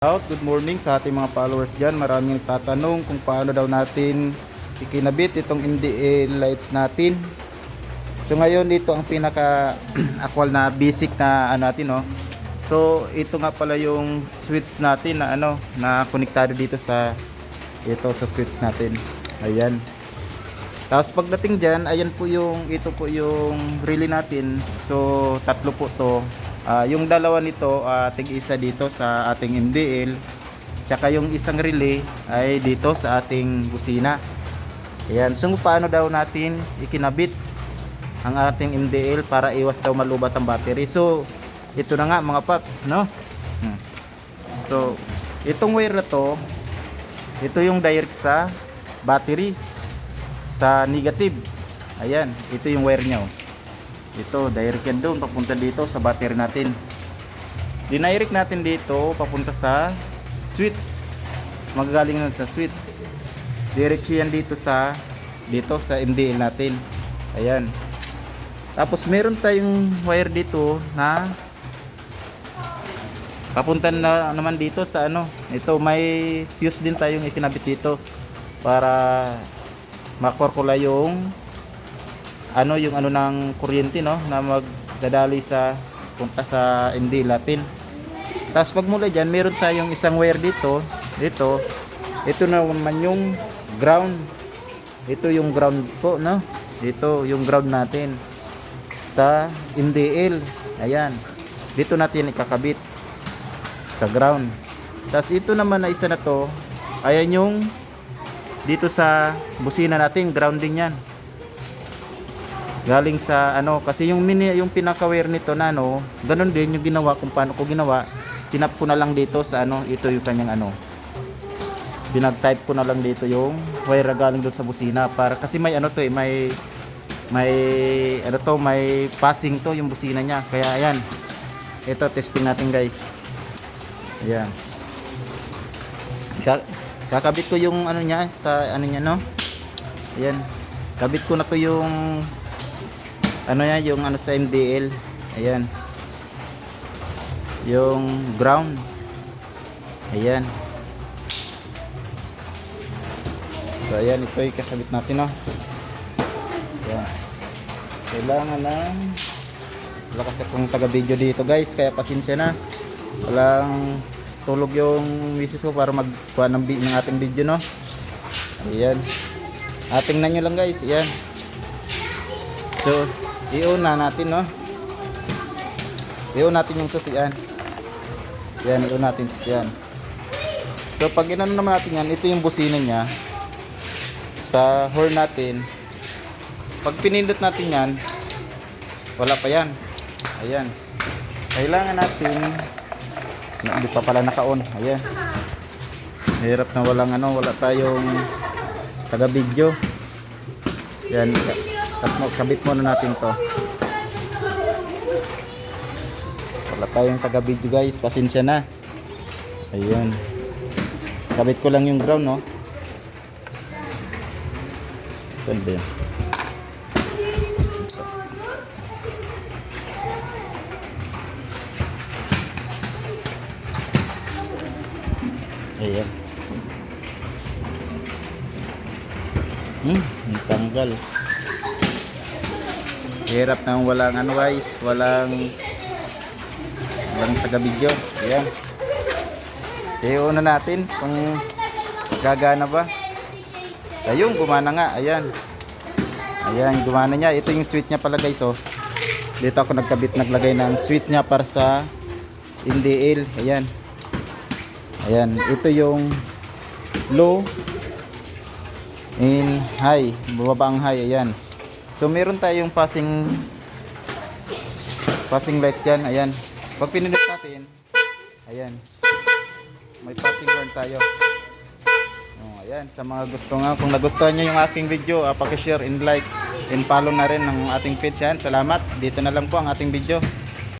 Good morning sa ating mga followers dyan. Maraming tatanong kung paano daw natin ikinabit itong MDA lights natin. So ngayon ito ang pinaka actual na basic na natin, no. So ito nga pala yung switch natin na na konektado dito sa switch natin. Ayan. Tapos pagdating diyan, ayan po ito po yung relay natin. So tatlo po to. Yung dalawa nito, tig-isa dito sa ating MDL, tsaka yung isang relay ay dito sa ating busina. Ayan, so paano daw natin ikinabit ang ating MDL para iwas daw malubat ang battery. So ito na nga mga paps, no? So itong wire na to, ito yung direct sa battery, sa negative. Ayan, ito yung wire nya. Ito, direct yan doon, papunta dito sa battery natin. Dinirect natin dito, papunta sa switch. Magagaling na sa switch. Diretso yan dito sa MDL natin. Ayan. Tapos meron tayong wire dito na papunta na naman dito sa ito may fuse din tayong ikinabit dito para makorkula yung ng kuryente, no, na magdadali sa punta sa MDL natin. Tapos pag mula dyan, meron tayong isang wire dito. Ito naman yung ground. Ito yung ground po, no. Ito yung ground natin sa MDL. Ayan. Dito natin ikakabit sa ground. Tapos ito naman na isa na to, ayan yung dito sa busina natin, grounding yan. Galing sa kasi yung pinaka-wire nito na ganun din yung ginawa kung paano ko ginawa. Tinap ko na lang dito sa ito yung kanyang binag-type ko na lang dito yung wire galing doon sa busina para kasi may may passing to yung busina niya. Kaya ayan. Ito testing natin, guys. Ayan. Kakabit ko yung niya sa niya, no. Ayan. Kabit ko na to yung yung sa MDL. Ayan. Yung ground. Ayan. So ayan, ito yung kakabit natin, no. Ayan. Kailangan wala kasi akong taga video dito, guys, kaya pasensya na. Walang tulog yung misis ko para magkuha ng ating video, no. Ayan. Tingnan nyo lang, guys. Ayan. So iuna natin, no. Iuna natin yung susian. Yan, iuna natin susian. So pag inano naman natin yan, ito yung busina niya sa horn natin. Pag pinindot natin yan, wala pa yan. Ayan. Kailangan natin hindi pa pala naka-on. Ayan. Hirap na wala tayong taga video. Yan. Kabit muna natin to. Wala tayong taga video, guys, pasensya na. Ayun, kabit ko lang yung ground, no. Saan ba yun? Ayan. Tanggal. Hirap nang walang guys, walang taga video. Ayan. So una natin kung gagana ba. Ayun, gumana nga. Ayan. Ayan, gumana niya. Ito yung switch niya pala, guys, oh. Dito ako naglagay ng switch niya para sa MDL. Ayan. Ayan, ito yung low in high, bababa ang high. Ayan. So meron tayong passing lights dyan. Ayan. Pag pinindot natin, ayan, may passing horn tayo. Ayan. Sa mga kung nagustuhan nyo yung aking video, paki-share and like and follow na rin ng ating page yan. Salamat. Dito na lang po ang ating video.